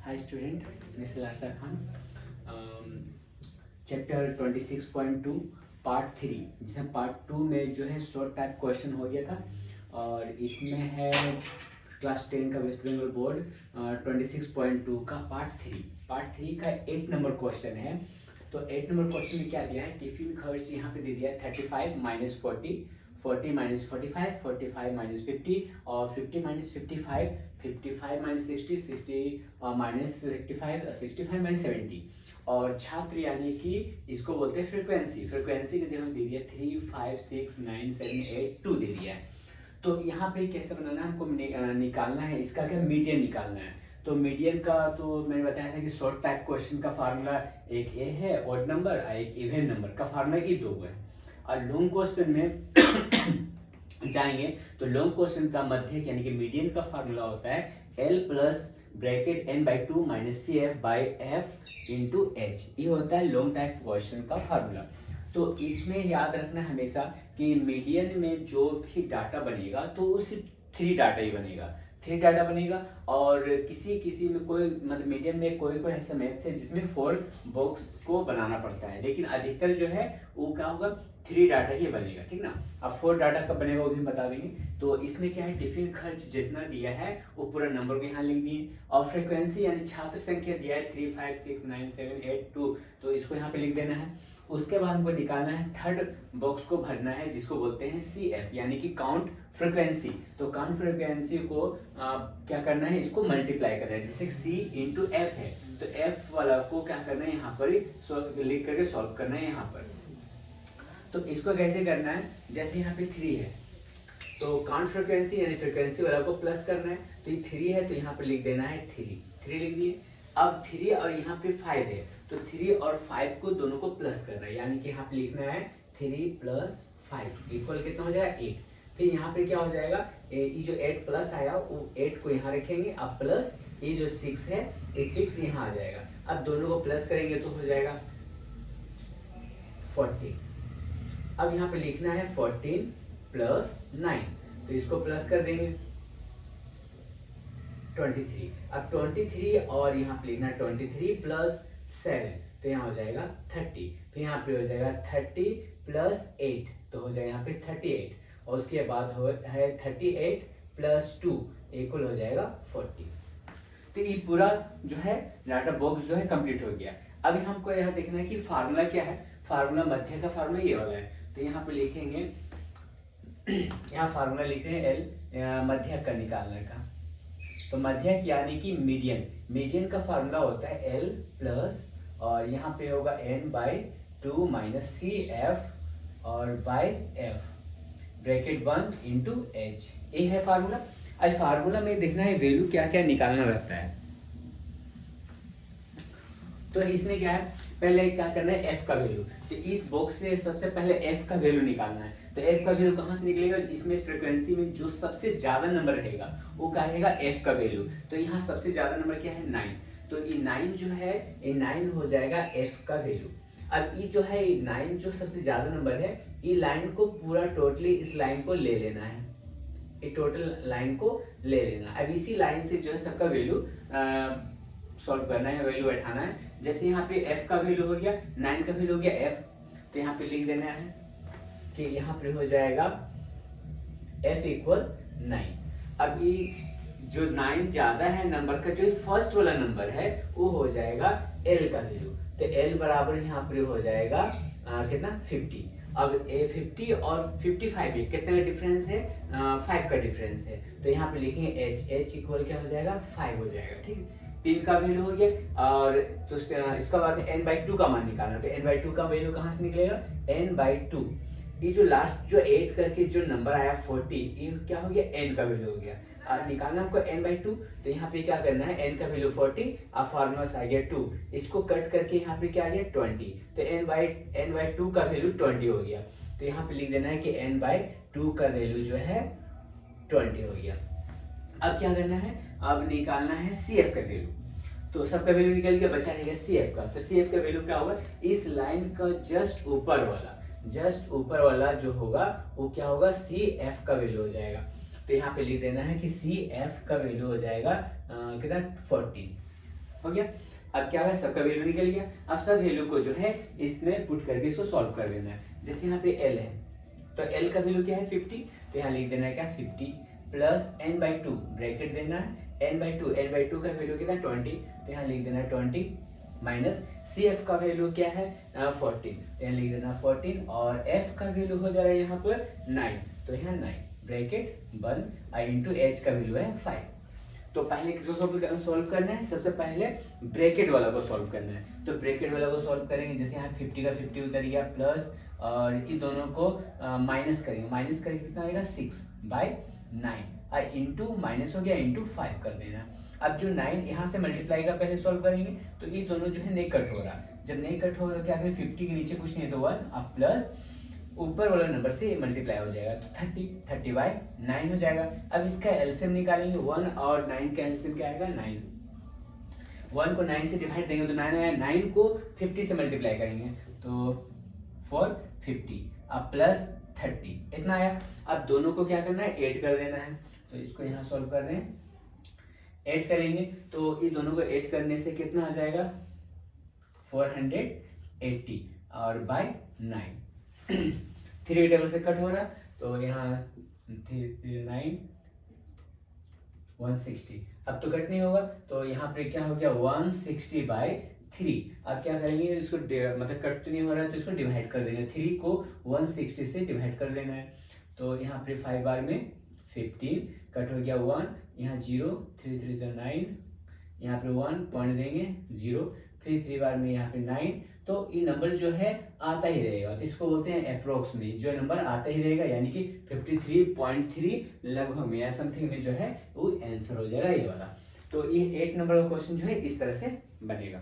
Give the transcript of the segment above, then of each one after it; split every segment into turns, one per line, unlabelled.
हाय student, miss Larsa Khan. Chapter 26.2 part 3, जिसमें part 2 में जो है शॉर्ट टाइप क्वेश्चन हो गया था और इसमें है क्लास 10 का वेस्ट बंगाल बोर्ड 26.2 का पार्ट 3 का 8 नंबर क्वेश्चन है। तो 8 नंबर क्वेश्चन में क्या दिया है, टिफिन खर्च यहाँ पे दे दिया है 35 माइनस 40, 40 माइनस 45, 45 माइनस 50 और 50 माइनस 55, 55 माइनस 60, 60 माइनस 65, 65 माइनस 70 और छात्र यानी कि इसको बोलते हैं फ्रीक्वेंसी की जगह दे दिया 3, 5, 6, 9, 7, 8, 2 दे दिया है। तो यहाँ पे कैसे बनाना है, हमको निकालना है इसका क्या मीडियन निकालना है। तो मीडियन का तो मैंने बताया था कि शॉर्ट टाइप क्वेश्चन का फार्मूला एक ए है ऑड नंबर, एक इवन नंबर का फार्मूला ये दो है। और लॉन्ग क्वेश्चन में जाएंगे तो लॉन्ग क्वेश्चन का मध्यक यानी कि मीडियन का फार्मूला होता है L plus bracket n/2 minus CF/F into H। ये होता है लॉन्ग टाइप क्वेश्चन का फार्मूला। तो इसमें याद रखना हमेशा कि मीडियन में जो भी डाटा बनेगा तो वो सिर्फ 3 डाटा ही बनेगा, 3 डाटा बनेगा। और किसी में कोई मतलब मीडियम में कोई ऐसा मैथ्स है जिसमें 4 बॉक्स को बनाना पड़ता है, लेकिन अधिकतर जो है वो क्या होगा 3 डाटा ही बनेगा, ठीक ना। अब 4 डाटा कब बनेगा वो भी बता देंगे। तो इसमें क्या है, टिफिन खर्च जितना दिया है वो पूरा नंबर को यहाँ लिख दिए और फ्रीक्वेंसी यानी छात्र संख्या दिया है 3, 5, 6, 9, 7, 8, 2, तो इसको यहाँ पे लिख देना है। उसके बाद हमको निकालना है थर्ड बॉक्स को भरना है जिसको बोलते हैं CF यानी कि काउंट फ्रीक्वेंसी। तो काउंट फ्रीक्वेंसी को क्या करना है, इसको मल्टीप्लाई करना है, जैसे C इंटू F है तो F वाला को क्या करना है यहाँ पर ही लिख करके सॉल्व करना है यहाँ पर। तो इसको कैसे करना है, जैसे यहाँ पे 3 है तो काउंट फ्रीक्वेंसी यानी फ्रीक्वेंसी वाला को प्लस करना है, तो ये 3 है तो यहाँ पे लिख देना है 3 लिख दिए। अब 3 और यहाँ पे 5 है तो 3 और 5 को दोनों को प्लस करना है, यानी कि यहाँ पे लिखना है 3 प्लस 5 इक्वल कितना हो जाएगा 8। फिर यहाँ पे क्या हो जाएगा, ये जो 8 प्लस आया वो 8 को यहाँ रखेंगे, अब प्लस ये जो 6 है ये 6 यहाँ आ जाएगा। अब दोनों को प्लस करेंगे तो हो जाएगा 40। अब यहाँ पे लिखना है 14 प्लस 9 तो इसको प्लस कर देंगे 23। अब 23 और यहाँ पे लिखना है 23 प्लस 7 तो यहाँ हो जाएगा 30। फिर यहाँ पे हो जाएगा 30 प्लस 8 तो हो जाएगा यहाँ पे 38 और उसके बाद है 38 प्लस 2 इक्वल हो जाएगा 40। तो ये पूरा जो है डाटा बॉक्स जो है कंप्लीट हो गया। अब हमको यहाँ देखना है कि फार्मूला क्या है। फार्मूला मध्य का फार्मूला ये वाला है, तो यहाँ पे लिखेंगे यहाँ फार्मूला लिख रहे हैं L मध्यक का निकालने का। तो मध्यक यानी कि मीडियन का फार्मूला होता है L प्लस और यहाँ पे होगा n/2 माइनस CF और by F bracket 1 into H। ये है फार्मूला। आज फार्मूला में देखना है वैल्यू क्या क्या निकालना रहता है। तो इसमें क्या है, पहले क्या करना है F का वैल्यू। तो इस बॉक्स से सबसे पहले F का वैल्यू निकालना है। तो F का वैल्यू कहाँ से निकलेगा, इसमें फ्रीक्वेंसी में जो सबसे ज्यादा नंबर रहेगा वो क्या रहेगा F का वैल्यू। तो यहाँ सबसे ज्यादा नंबर क्या है 9, तो ये 9 जो है ये 9 हो जाएगा F का वैल्यू। अब ये जो है 9 जो सबसे ज्यादा नंबर है, ये लाइन को पूरा टोटली इस लाइन को ले लेना है, ये टोटल लाइन को ले लेना। अब इसी लाइन से जो है सबका वैल्यू सॉल्व करना है, वैल्यू बैठाना है। जैसे यहाँ पे F का वैल्यू हो गया, 9 का वैल्यू हो गया F, तो यहाँ पे लिख देना है कि यहाँ पे हो जाएगा F इक्वल 9। अब ये जो 9 ज्यादा है नंबर का, जो फर्स्ट वाला नंबर है वो हो जाएगा L का वैल्यू। तो L बराबर यहाँ पे हो जाएगा कितना 50। अब 50 और 55 में कितने का डिफरेंस है, 5 का डिफरेंस है, तो यहाँ पे लिखेंगे H इक्वल क्या हो जाएगा 5 हो जाएगा, ठीक। 3 का वैल्यू हो गया और तो इसका बाद n/2 का मान निकालना। तो n/2 का वैल्यू कहाँ से निकलेगा, n/2 ये जो लास्ट जो 8 करके जो नंबर आया 40, ये क्या हो गया n का वैल्यू हो गया। निकालना हमको n/2, तो यहाँ पे क्या करना है n का वैल्यू 40 और फॉर्मूला आ गया 2, इसको कट करके यहाँ पे क्या आ गया 20, तो n/2 का वैल्यू 20 हो गया। तो यहाँ पे लिख देना है कि n/2 का वैल्यू जो है 20 हो गया। अब क्या करना है, अब निकालना है CF का वैल्यू। तो सबका वैल्यू निकल गया, बचा रहेगा CF का। तो CF का वैल्यू क्या होगा, इस लाइन का जस्ट ऊपर वाला जो होगा वो क्या होगा CF का वैल्यू हो जाएगा। तो यहाँ पे लिख देना है कि CF का वैल्यू हो जाएगा कितना 40। हो गया। अब क्या है, सबका वैल्यू निकल गया। अब सब वैल्यू को जो है इसमें पुट करके इसको सॉल्व कर देना है। जैसे यहाँ पे एल है, तो एल का वैल्यू क्या है 50, तो यहाँ लिख देना है क्या 50 प्लस n/2 ब्रैकेट देना है, n/2 का वैल्यू कितना 20, तो यहाँ लिख देना है 20 माइनस सी एफ का वैल्यू क्या है 14, तो यहाँ लिख देना 14 और एफ का वैल्यू हो जा रहा है यहाँ पर 9, तो यहाँ 9 ब्रैकेट बंद इंटू एच का वैल्यू है 5। तो पहले किसको सॉल्व करना है, सबसे पहले ब्रैकेट वाला को सॉल्व करना है। तो ब्रैकेट वाला को सॉल्व करेंगे, जैसे यहाँ 50 का 50 उतर गया प्लस और इन दोनों को माइनस करेंगे, माइनस करके कितना आएगा 6/9 और इंटू माइनस हो गया इंटू 5 कर देना। अब जो 9 यहाँ से मल्टीप्लाई का पहले सॉल्व करेंगे, तो ये दोनों जो है नहीं कट हो रहा, जब नहीं कट होगा क्या करें 50 के नीचे कुछ नहीं तो 1 अब प्लस ऊपर वाला नंबर से मल्टीप्लाई हो जाएगा, तो 30/9 हो जाएगा। अब इसका एलसीएम निकालेंगे, 1 और 9 का एलसीएम क्या आएगा 9, 1 को 9 से डिवाइड देंगे तो 9 आएगा, 9 को 50 से मल्टीप्लाई करेंगे तो 450 अब प्लस 30 इतना आया। अब दोनों को क्या करना है ऐड कर देना है, तो इसको यहाँ सॉल्व कर रहे हैं, ऐड करेंगे तो ये दोनों को ऐड करने से कितना आ जाएगा 480 और बाय 9 3 टेबल से कट हो रहा, तो यहाँ 9 160, अब तो कट नहीं होगा, तो यहाँ पे क्या हो गया 160/3। अब क्या करेंगे इसको मतलब कट तो नहीं हो रहा है तो इसको डिवाइड कर देंगे, 3 को 160 से डिवाइड कर देना है, तो यहाँ पे 5 बार में 15 कट हो गया 1, यहाँ 0 3 3 से 9, यहाँ पे 1 पॉइंट देंगे 0, फिर 3 बार में यहाँ पे 9, तो ये नंबर जो है आता ही रहेगा, तो इसको बोलते हैं अप्रोक्स में जो नंबर आता ही रहेगा, यानी कि 53.3 लगभग में या समथिंग में जो है वो आंसर हो जाएगा ये वाला। तो ये 8 नंबर का क्वेश्चन जो है इस तरह से बनेगा।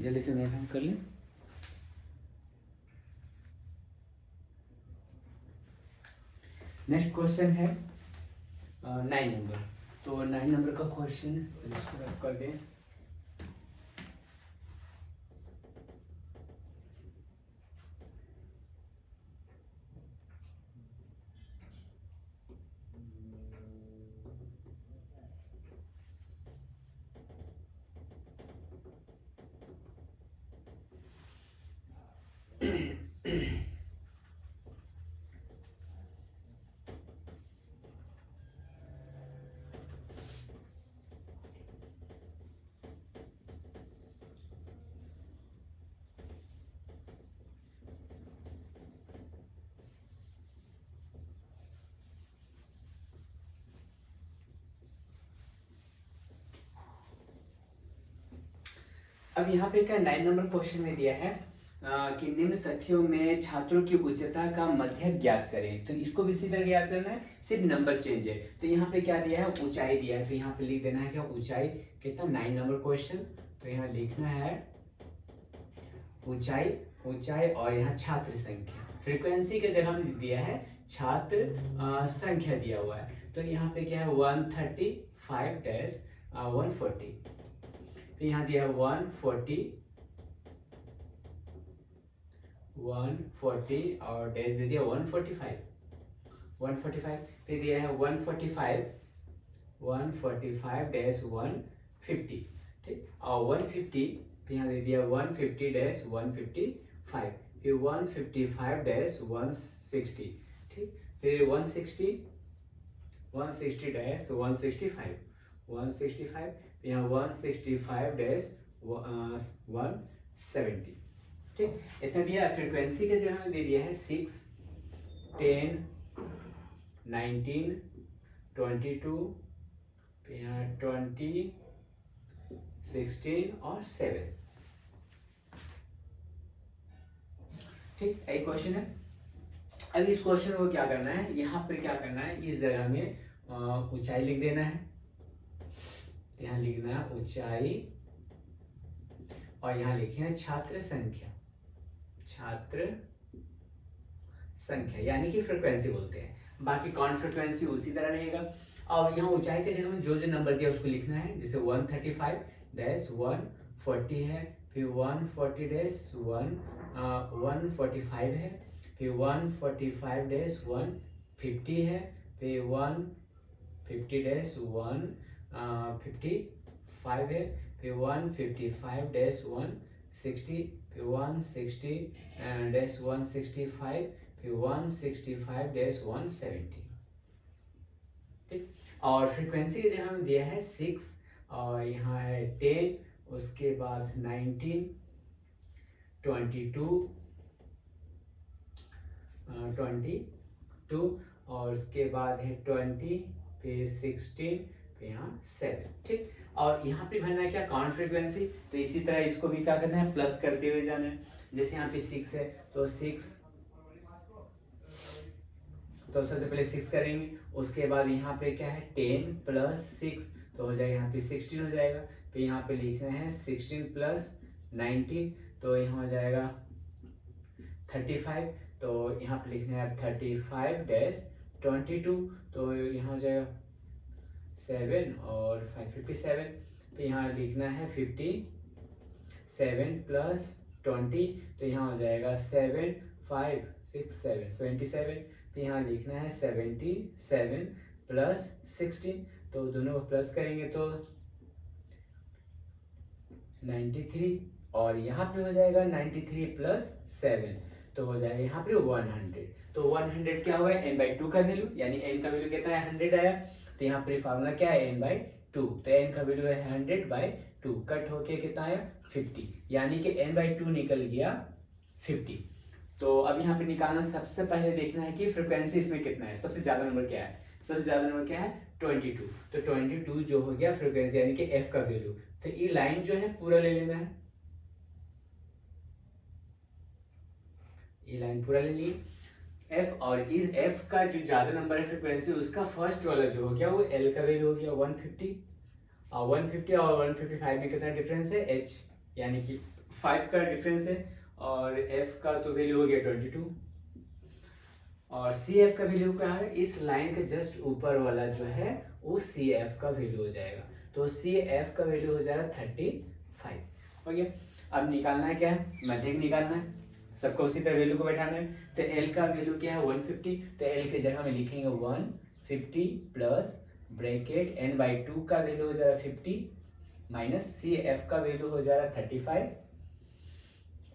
जल्दी से नोट हम कर लें। नेक्स्ट क्वेश्चन है 9 नंबर, तो 9 नंबर का क्वेश्चन कर दें। अब यहाँ पे क्या 9 नंबर क्वेश्चन में दिया है कि निम्न तथ्यों में छात्रों की उच्चता का मध्यक ज्ञात करें, तो इसको भी इसी तरह ज्ञात करना है, सिर्फ नंबर चेंज है। तो यहाँ पे क्या दिया है ऊंचाई दिया है, तो यहाँ पे लिख देना है क्या ऊंचाई कितना 9 नंबर क्वेश्चन, तो यहाँ लिखना है ऊंचाई, ऊंचाई और यहाँ छात्र संख्या, फ्रीक्वेंसी के जगह में दिया है छात्र संख्या दिया हुआ है, तो यहाँ पे क्या है 135-140, तो यहाँ दिया है 140 और डैश दे दिया 145, फिर दिया है 145-150, ठीक, और 150 फिर यहाँ दे दिया 150-155, फिर 155-160, ठीक, फिर 160-165, यहाँ 165-170, ठीक, इतना दिया। फ्रीक्वेंसी के जगह में दे दिया है 6, 10, 19, 22, यहाँ 20, 16 और 7, ठीक, एक क्वेश्चन है। अब इस क्वेश्चन को क्या करना है, यहाँ पर क्या करना है इस जगह में ऊंचाई लिख देना है, यहाँ लिखना है ऊंचाई और यहाँ लिखे हैं छात्र संख्या यानी कि फ्रीक्वेंसी बोलते हैं, बाकी कौन फ्रीक्वेंसी उसी तरह रहेगा। और यहाँ ऊंचाई के जगह में जो जो नंबर दिया उसको लिखना है, जैसे 135-140 है, फिर 140 डेज 145 है, फिर 145 डेज 150 है, फिर 150 डेज 155 है, फिर 155 डेज 160, फिर 160 डेज 165, फिर 165 डेज 170। ठीक, और फ्रीक्वेंसी की जगह हमें दिया है 6 और यहाँ है 10, उसके बाद 19, 22 और उसके बाद है 20, फिर 16, फिर यहाँ 7। ठीक, और यहाँ पे भरना है क्या, काउंट फ्रीक्वेंसी। तो इसी तरह इसको भी क्या करना है, प्लस करते हुए जाना है। जैसे यहाँ पे 6 है तो 6, तो सबसे पहले 6 करेंगे, उसके बाद यहाँ पे क्या है 10 प्लस 6 तो हो जाएगा यहाँ पे 16 हो जाएगा। फिर यहाँ पे लिखना है 16 प्लस 19 तो यहाँ हो जाएगा 35, तो यहाँ पे लिखना है 35 डैश 22 तो यहाँ हो जाएगा 7 और 557। फिर यहाँ लिखना है 57 प्लस 20 तो यहाँ हो जाएगा 7 5 6 7 77। फिर यहाँ लिखना है 77 प्लस 16 तो दोनों को प्लस करेंगे तो 93 और यहाँ पे हो जाएगा 93 प्लस 7 तो हो जाएगा यहाँ पे 100। तो 100 क्या हुआ है n/2 का वैल्यू, यानी n का वैल्यू कितना है 100 आया। तो यहाँ पे फार्मूला क्या है n/2, तो n का वैल्यू है 100/2 कट होके कितना आया 50, यानी कि n/2 निकल गया 50। तो अब यहाँ पे निकालना, सबसे पहले देखना है कि फ्रीक्वेंसी इसमें कितना है, सबसे ज्यादा नंबर क्या है, सबसे ज्यादा नंबर क्या है 22। तो 22 जो हो गया फ्रीक्वेंसी यानी कि f का वैल्यू। तो ये लाइन जो है पूरा ले लेना है, ये लाइन पूरा ले ली f, और इस f का जो ज्यादा नंबर है फ्रीक्वेंसी उसका फर्स्ट वाला जो हो गया वो l का वैल्यू हो गया 150 और 150 और 155 में कितना डिफरेंस है h, यानी कि 5 का डिफरेंस है, और f का तो वैल्यू हो गया 22 और cf का वैल्यू क्या है, इस लाइन के जस्ट ऊपर वाला जो है वो cf का वैल्यू हो जाएगा। तो cf का वैल्यू हो जाएगा 35 हो गया। अब निकालना है क्या है, मध्यक निकालना है, सबको उसी तरह वैल्यू को बैठाना है। तो l का वैल्यू क्या है 150, तो l की जगह में लिखेंगे 150 प्लस ब्रैकेट n/2 का वैल्यू हो जाएगा 50 माइनस cf का वैल्यू हो जाएगा 35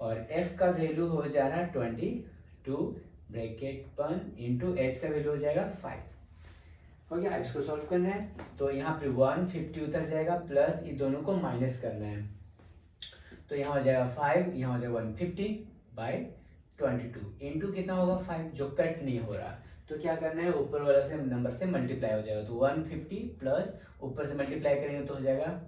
और f का वैल्यू हो जाएगा 22 ब्रैकेट 1 इंटू h का वैल्यू हो जाएगा 5 हो गया। अब इसको सॉल्व करना है तो यहाँ पे 150 उतर जाएगा प्लस ये दोनों को माइनस करना है, तो यहाँ हो जाएगा 5, यहाँ हो जाएगा 150/22 इंटू कितना होगा 5 जो कट नहीं हो रहा, तो क्या करना है ऊपर वाला से नंबर से मल्टीप्लाई हो जाएगा। तो 150 प्लस ऊपर से मल्टीप्लाई करेंगे तो हो जाएगा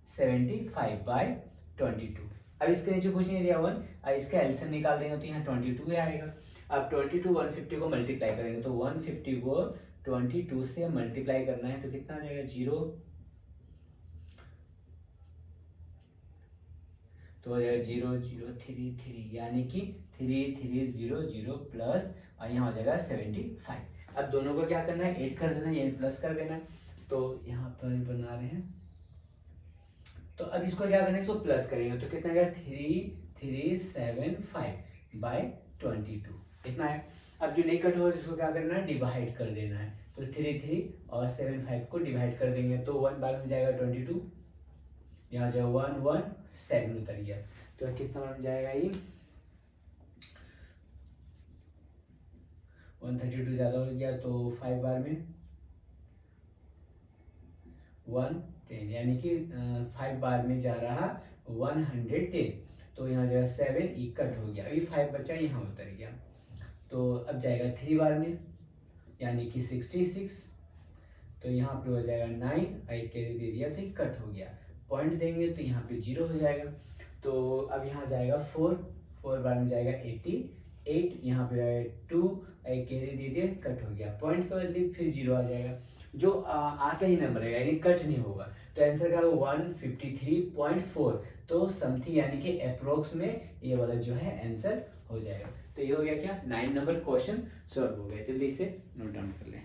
75/22। अब इसके नीचे कुछ नहीं दिया 1, अब इसका एलसीएम निकाल देंगे तो यहाँ 22 आएगा। अब 22 150 को मल्टीप्लाई करेंगे तो 150 को 22 से मल्टीप्लाई करना है तो कितना आ जाएगा 0, तो हो जाएगा 0033 यानी कि 3300 प्लस और यहाँ हो जाएगा 75। अब दोनों को क्या करना है ऐड कर देना है, यानी प्लस कर देना है। तो यहाँ पर बना रहे हैं, तो अब इसको क्या करना है, इसको प्लस करेंगे तो कितना आएगा 3375/22 इतना है। अब जो नहीं कट होगा इसको क्या करना है डिवाइड कर देना है, तो 33 और 75 को डिवाइड कर देंगे तो 1 बार में जाएगा 22, यहाँ जाएगा 117 उतर गया, तो कितना बन जाएगा ये 132 ज्यादा हो गया तो 5 बार में 110 यानी कि 5 बार में जा रहा 110, तो यहाँ जाएगा 7 ई कट हो गया, अभी 5 बचा यहाँ उतर गया। तो अब जाएगा 3 बार में यानी कि 66, तो यहाँ पे हो जाएगा 9 आई कैरी दे दिया तो ये कट हो गया, पॉइंट देंगे तो यहाँ पे 0 हो जाएगा। तो अब यहाँ जाएगा 4 बार में जाएगा 88, यहाँ पे आएगा 2 आई कैरी दे दिया कट हो गया, पॉइंट के बदले फिर 0 आ जाएगा, जो आता ही नंबर है यानी कट नहीं होगा। तो आंसर का 153.4, तो समथिंग यानी कि अप्रोक्स में ये वाला जो है आंसर हो जाएगा। तो ये हो गया क्या 9 नंबर क्वेश्चन सॉल्व हो गया। जल्दी से नोट डाउन कर लें।